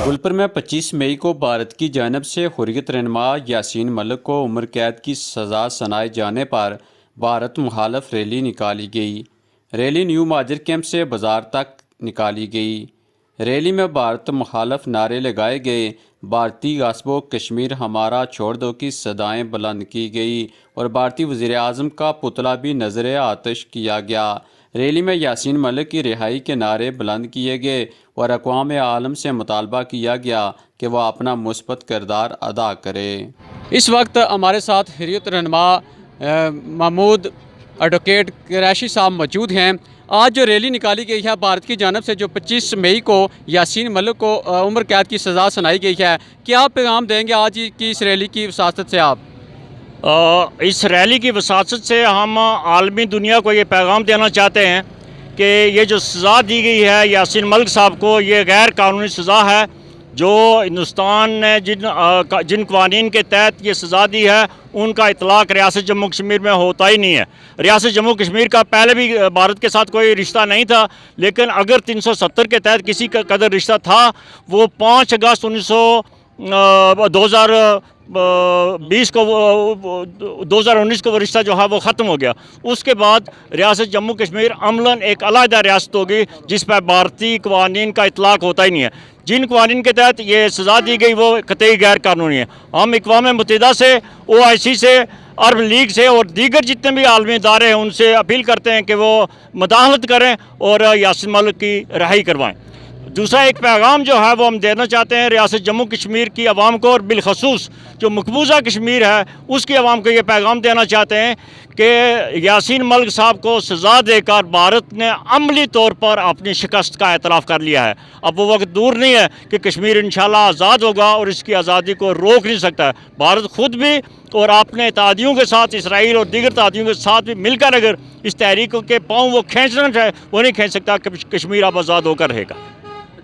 गुलपुर में 25 मई को भारत की जानिब से हुर्रियत रहनुमा यासीन मलिक को उम्र कैद की सज़ा सुनाए जाने पर भारत मुखालफ रैली निकाली गई। रैली न्यू महाजर कैंप से बाजार तक निकाली गई। रैली में भारत मुखालफ नारे लगाए गए। भारतीय गास्बो कश्मीर हमारा छोड़ दो की सदाएं बुलंद की गई और भारतीय वज़ीर आज़म का पुतला भी नज़र आतिश किया गया। रैली में यासीन मलिक की रिहाई के नारे बुलंद किए गए और अक़वाम आलम से मुतालबा किया गया कि वह अपना मुस्बत किरदार अदा करे। इस वक्त हमारे साथ हुर्रियत रहनुमा महमूद एडवोकेट कुरैशी साहब मौजूद हैं। आज जो रैली निकाली गई है भारत की जानिब से, जो 25 मई को यासीन मलिक को उम्र कैद की सज़ा सुनाई गई है, क्या पैगाम देंगे आज की इस रैली की वसासत से आप? इस रैली की वसासत से हम आलमी दुनिया को ये पैगाम देना चाहते हैं कि ये जो सज़ा दी गई है यासीन मलिक साहब को, ये गैर कानूनी सज़ा है। जो हिंदुस्तान ने जिन कवानीन के तहत ये सज़ा दी है उनका इतलाक़ रियासत जम्मू कश्मीर में होता ही नहीं है। रियासत जम्मू कश्मीर का पहले भी भारत के साथ कोई रिश्ता नहीं था, लेकिन अगर 370 के तहत किसी का कदर रिश्ता था, वो 5 अगस्त 2019 को वो रिश्ता जो है वो ख़त्म हो गया। उसके बाद रियासत जम्मू कश्मीर अमलन एक अलहदा रियासत होगी जिस पर भारतीय कवानीन का इतलाक़ होता ही नहीं है। जिन कवानीन के तहत ये सज़ा दी गई वो कतई गैर कानूनी है। हम अक़वाम मुत्तहिदा से, OIC से, अरब लीग से और दीगर जितने भी आलमी इदारे हैं उनसे अपील करते हैं कि वो मदाखलत करें और यासीन मलिक की रिहाई करवाएँ। दूसरा एक पैगाम जो है वो हम देना चाहते हैं रियासत जम्मू कश्मीर की आवाम को, और बिलखसूस जो मकबूजा कश्मीर है उसकी आवाम को ये पैगाम देना चाहते हैं कि यासीन मलिक साहब को सज़ा देकर भारत ने अमली तौर पर अपनी शिकस्त का एतराफ़ कर लिया है। अब वो वक्त दूर नहीं है कि कश्मीर इंशाल्लाह आज़ाद होगा और इसकी आज़ादी को रोक नहीं सकता है। भारत खुद भी और अपने तादियों के साथ, इसराइल और दीगर तादियों के साथ भी मिलकर अगर इस तहरीक के पाँव वो खींचना चाहे, वो नहीं खींच सकता कि कश्मीर अब आज़ाद होकर रहेगा।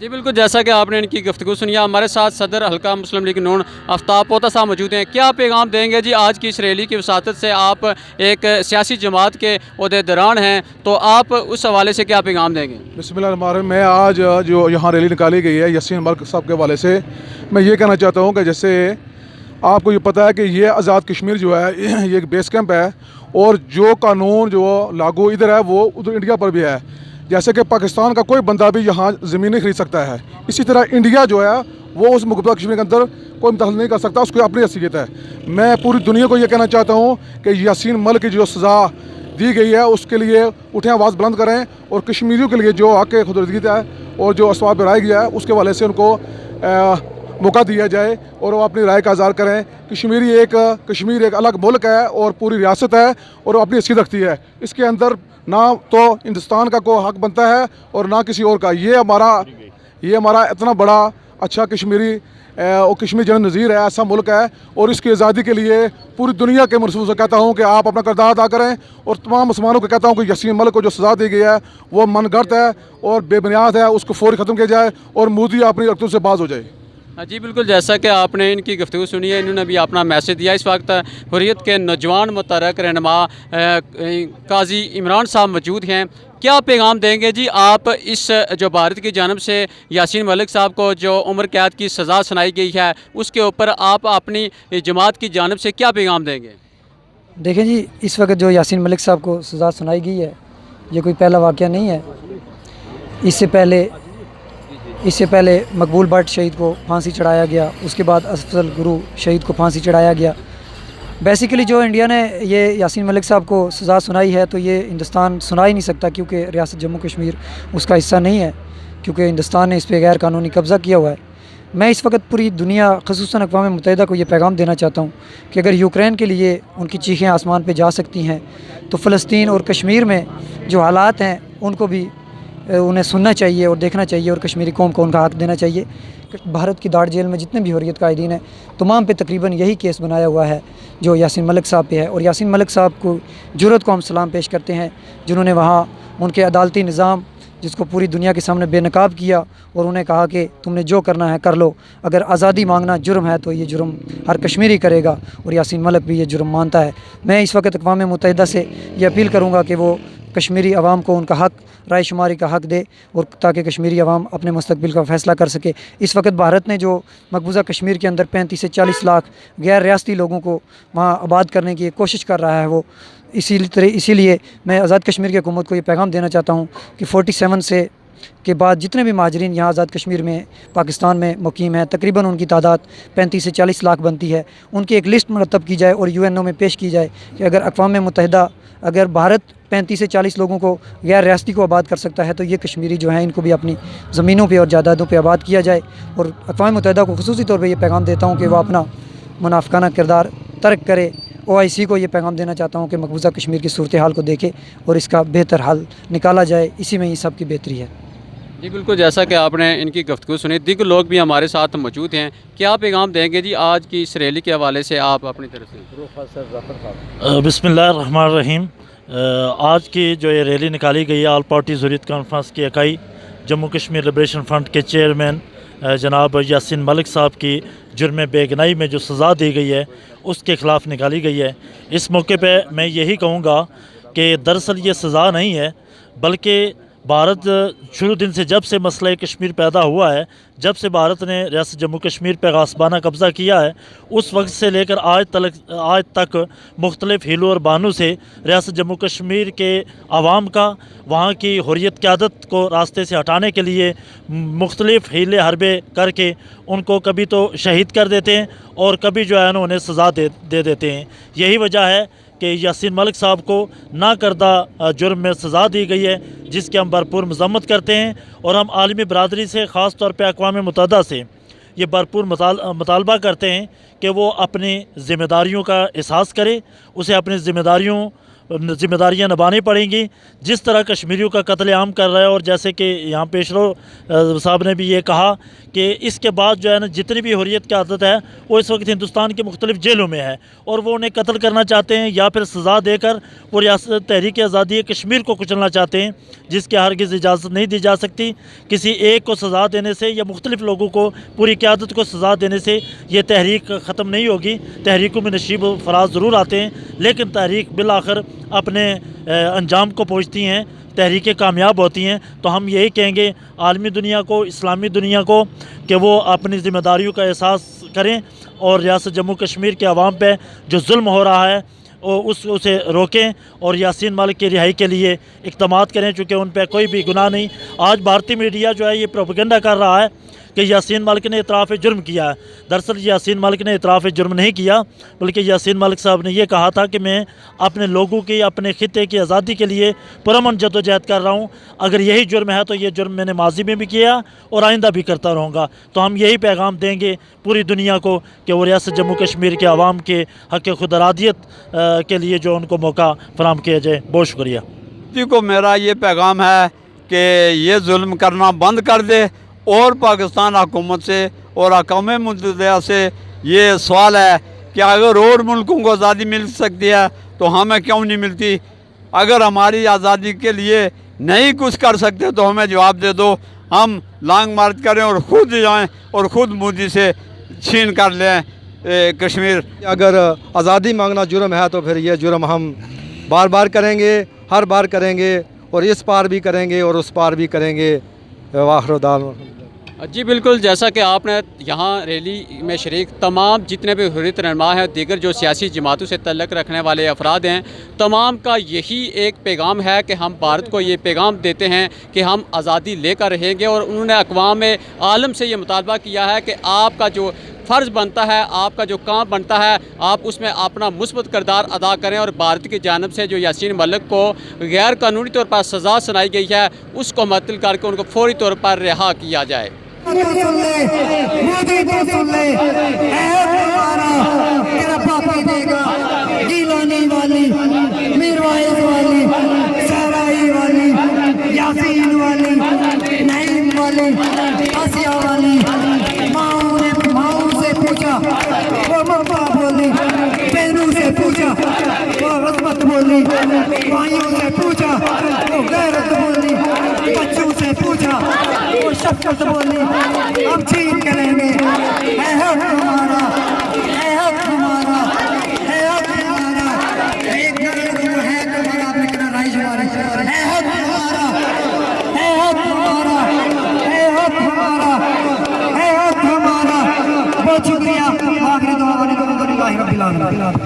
जी बिल्कुल, जैसा कि आपने इनकी गुफ्तगू सुनी। हमारे साथ सदर हल्का मुस्लिम लीग नून आफ्ताब पोता साहब मौजूद हैं। क्या पैगाम देंगे जी आज की इस रैली की वसातत से? आप एक सियासी जमात के ओहदेदारान हैं, तो आप उस हवाले से क्या पैगाम देंगे? बिस्मिल्लाह। मैं आज जो यहाँ रैली निकाली गई है यासीन मलिक साहब के हवाले से, मैं ये कहना चाहता हूँ कि जैसे आपको ये पता है कि ये आज़ाद कश्मीर जो है ये एक बेस कैंप है और जो कानून जो लागू इधर है वो उधर इंडिया पर भी है। जैसे कि पाकिस्तान का कोई बंदा भी यहाँ ज़मीन नहीं खरीद सकता है, इसी तरह इंडिया जो है वो उस मकबूजा कश्मीर के अंदर कोई मुतहल नहीं कर सकता, उसकी अपनी हैसियत है। मैं पूरी दुनिया को ये कहना चाहता हूँ कि यासीन मलिक की जो सज़ा दी गई है उसके लिए उठें, आवाज़ बुलंद करें और कश्मीरियों के लिए जो हक़ खुदरदगी है और जो असबाब बढ़ाया गया है उसके हवाले से उनको मौका दिया जाए और वो अपनी राय का इज़हार करें। कश्मीर एक अलग मुल्क है और पूरी रियासत है और वो अपनी हैसियत रखती है। इसके अंदर ना तो हिंदुस्तान का कोई हक़ बनता है और ना किसी और का। ये हमारा इतना बड़ा अच्छा कश्मीर जन नज़ीर है, ऐसा मुल्क है और इसकी आज़ादी के लिए पूरी दुनिया के मनसूबों से कहता हूँ कि आप अपना किरदार अदा करें। और तमाम मुसलमानों को कहता हूँ कि यासीन मलिक को जो सज़ा दी गई है वो मनगढ़ंत है और बेबुनियाद है, उसको फौरी ख़त्म किया जाए और मोदी अपनी हरकतों से बाज हो जाए। जी बिल्कुल, जैसा कि आपने इनकी गुफ्तगू सुनी है, इन्होंने भी अपना मैसेज दिया। इस वक्त हुर्रियत के नौजवान मुतहर्रिक रहनुमा काजी इमरान साहब मौजूद हैं। क्या पैगाम देंगे जी आप इस जो भारत की जानिब से यासीन मलिक साहब को जो उम्र कैद की सज़ा सुनाई गई है उसके ऊपर आप अपनी जमात की जानिब से क्या पैगाम देंगे? देखें जी, इस वक्त जो यासीन मलिक साहब को सज़ा सुनाई गई है ये कोई पहला वाक़या नहीं है। इससे पहले मकबूल भट्ट शहीद को फांसी चढ़ाया गया, उसके बाद अफजल गुरु शहीद को फांसी चढ़ाया गया। बेसिकली जो इंडिया ने ये यासीन मलिक साहब को सज़ा सुनाई है तो ये हिंदुस्तान सुना ही नहीं सकता, क्योंकि रियासत जम्मू कश्मीर उसका हिस्सा नहीं है, क्योंकि हिंदुस्तान ने इस पर गैर कानूनी कब्ज़ा किया हुआ है। मैं इस वक्त पूरी दुनिया ख़ुसूसन अक़वाम मुत्तहिदा को ये पैगाम देना चाहता हूँ कि अगर यूक्रेन के लिए उनकी चीखें आसमान पर जा सकती हैं तो फ़लस्तीन और कश्मीर में जो हालात हैं उनको भी उन्हें सुनना चाहिए और देखना चाहिए और कश्मीरी कौम को उनका हक़ देना चाहिए। भारत की दाड़ जेल में जितने भी हुर्रियत कायदीन हैं तमाम पे तकरीबन यही केस बनाया हुआ है जो यासीन मलिक साहब पे है। और यासीन मलिक साहब को जुर्रत को हम सलाम पेश करते हैं जिन्होंने वहाँ उनके अदालती निज़ाम जिसको पूरी दुनिया के सामने बेनकाब किया और उन्हें कहा कि तुमने जो करना है कर लो, अगर आज़ादी मांगना जुर्म है तो ये जुर्म हर कश्मीरी करेगा और यासीन मलिक भी ये जुर्म मानता है। मैं इस वक्त अक़वाम मुत्तहिदा से ये अपील करूँगा कि वो कश्मीरी अवाम को उनका हक़ राय शुमारी का हक़ दे और ताकि कश्मीरी अवाम अपने मुस्तकबिल का फ़ैसला कर सके। इस वक्त भारत ने जो मकबूजा कश्मीर के अंदर 35 से 40 लाख गैर रियासती लोगों को वहाँ आबाद करने की कोशिश कर रहा है वो इसीलिए मैं आज़ाद कश्मीर की हुकूमत को ये पैगाम देना चाहता हूँ कि 47 से के बाद जितने भी महाजरीन यहाँ आज़ाद कश्मीर में पाकिस्तान में मुकीम हैं, तकरीबन उनकी तादाद 35 से 40 लाख बनती है, उनकी एक लिस्ट मरतब की जाए और UNO में पेश की जाए कि अगर अक़वाम मुत्तहिदा अगर भारत 35 से 40 लोगों को गैर रियासती को आबाद कर सकता है तो ये कश्मीरी जो हैं इनको भी अपनी ज़मीनों पे और जायदादों पे आबाद किया जाए। और अक़वाम मुत्तहिदा को ख़ुसूसी तौर पे ये पैगाम देता हूँ कि वह अपना मुनाफ़िकाना किरदार तर्क करे। OIC को ये पैगाम देना चाहता हूँ कि मकबूजा कश्मीर की सूरत हाल को देखे और इसका बेहतर हल निकाला जाए, इसी में ही सब की बेहतरी है। जी बिल्कुल, जैसा कि आपने इनकी गुफ्तगू सुनी, दिग्ग लोग भी हमारे साथ मौजूद हैं। क्या पैगाम देंगे जी आज की इस रैली के हवाले से आप अपनी तरफ से? बिस्मिल्लाहिर्रहमानिर्रहीम। आज की जो ये रैली निकाली गई है, ऑल पार्टीज़ हुर्रियत कॉन्फ्रेंस की इकाई जम्मू कश्मीर लिबरेशन फ्रंट के चेयरमैन जनाब यासीन मलिक साहब की जुर्म बेगनाई में जो सज़ा दी गई है उसके ख़िलाफ़ निकाली गई है। इस मौके पे मैं यही कहूँगा कि दरअसल ये सज़ा नहीं है, बल्कि भारत शुरू दिन से जब से मसला कश्मीर पैदा हुआ है, जब से भारत ने रियासत जम्मू कश्मीर पर गासबाना कब्ज़ा किया है, उस वक्त से लेकर आज तक मुख्तलिफ़ हीलों और बानों से रियासत जम्मू कश्मीर के आवाम का वहाँ की हुर्रियत क़यादत को रास्ते से हटाने के लिए मुख्तलिफ़ हीले हरबे करके उनको कभी तो शहीद कर देते हैं और कभी जो है ना उन्हें सज़ा दे देते हैं। यही वजह है कि यासीन मलिक साहब को ना करदा जुर्म में सज़ा दी गई है, जिसकी हम भरपूर मज़म्मत करते हैं और हम आलमी बरादरी से ख़ास तौर पे अक़वाम मुत्तहिदा से ये भरपूर मुतालबा करते हैं कि वो अपनी ज़िम्मेदारियों का एहसास करे, उसे अपनी ज़िम्मेदारियाँ निभानी पड़ेंगी। जिस तरह कश्मीरियों का कत्लेआम कर रहा है और जैसे कि यहाँ पेशरो साहब ने भी ये कहा कि इसके बाद जो है ना जितनी भी हुर्रियत की आदत है वो इस वक्त हिंदुस्तान की मुख्तलिफ़ जेलों में है और वो उन्हें कत्ल करना चाहते हैं या फिर सज़ा देकर वो रियासत तहरीक आज़ादी कश्मीर को कुचलना चाहते हैं, जिसकी हरगिज़ इजाज़त नहीं दी जा सकती। किसी एक को सज़ा देने से या मुख्तलिफ़ लोगों को पूरी क़यादत को सज़ा देने से ये तहरीक ख़त्म नहीं होगी। तहरीकों में नशीब फराज ज़रूर आते हैं, लेकिन तहरीक बिलाखिर अपने अंजाम को पहुँचती हैं, तहरीकें कामयाब होती हैं। तो हम यही कहेंगे आलमी दुनिया को, इस्लामी दुनिया को, कि वो अपनी ज़िम्मेदारियों का एहसास करें और रियासत जम्मू कश्मीर के अवाम पे जो जुल्म हो रहा है उसे रोकें और यासीन मलिक की रिहाई के लिए इक़दामात करें, चूँकि उन पर कोई भी गुनाह नहीं। आज भारतीय मीडिया जो है ये प्रोपेगेंडा कर रहा है कि यासीन मलिक ने इतराफ़ जुर्म किया है। दरअसल यासीन मलिक ने इतराफ़ जुर्म नहीं किया, बल्कि यासीन मलिक साहब ने यह कहा था कि मैं अपने लोगों की, अपने खित्ते की आज़ादी के लिए पुरअमन जद्दोजहद कर रहा हूँ। अगर यही जुर्म है तो ये जुर्म मैंने माजी में भी किया और आइंदा भी करता रहूँगा। तो हम यही पैगाम देंगे पूरी दुनिया को कि वो रियासत जम्मू कश्मीर के आवाम के हक़ खुद अरादियत के लिए जो उनको मौका फराहम किया जाए। बहुत शुक्रिया जी को मेरा ये पैगाम है कि ये जुल्म करना बंद कर दे और पाकिस्तान हुकूमत से और अक़वाम मुत्तहिदा से ये सवाल है कि अगर और मुल्कों को आज़ादी मिल सकती है तो हमें क्यों नहीं मिलती। अगर हमारी आज़ादी के लिए नहीं कुछ कर सकते तो हमें जवाब दे दो, हम लॉन्ग मार्च करें और ख़ुद जाएं और ख़ुद मोदी से छीन कर लें कश्मीर। अगर आज़ादी मांगना जुर्म है तो फिर ये जुर्म हम बार बार करेंगे, हर बार करेंगे और इस पार भी करेंगे और उस पार भी करेंगे। वाखरुद्दान जी बिल्कुल, जैसा कि आपने यहाँ रैली में शरीक तमाम जितने भी हुर्रियत रहनुमा हैं, दीगर जो सियासी जमातों से तल्लुक़ रखने वाले अफराद हैं, तमाम का यही एक पैगाम है कि हम भारत को ये पैगाम देते हैं कि हम आज़ादी लेकर रहेंगे। और उन्होंने अक़वाम आलम से ये मुतालबा किया है कि आपका जो फ़र्ज़ बनता है, आपका जो काम बनता है, आप उसमें अपना मुस्बत किरदार अदा करें और भारत की जानिब से जो यासीन मलिक को गैर कानूनी तौर पर सज़ा सुनाई गई है उसको मुअत्तल करके उनको फौरी तौर पर रिहा किया जाए। भाइयों से पूछा, वो गैरत बोली, बच्चों से पूछा, वो शफ़क़त बोली, हम छीन के लेंगे। है हक हमारा, है हक हमारा, है हक हमारा। एक है तुम्हारा, आपने कितना राइश हमारे अल्हम्दुलिल्लाहि रब्बिल आलमीन।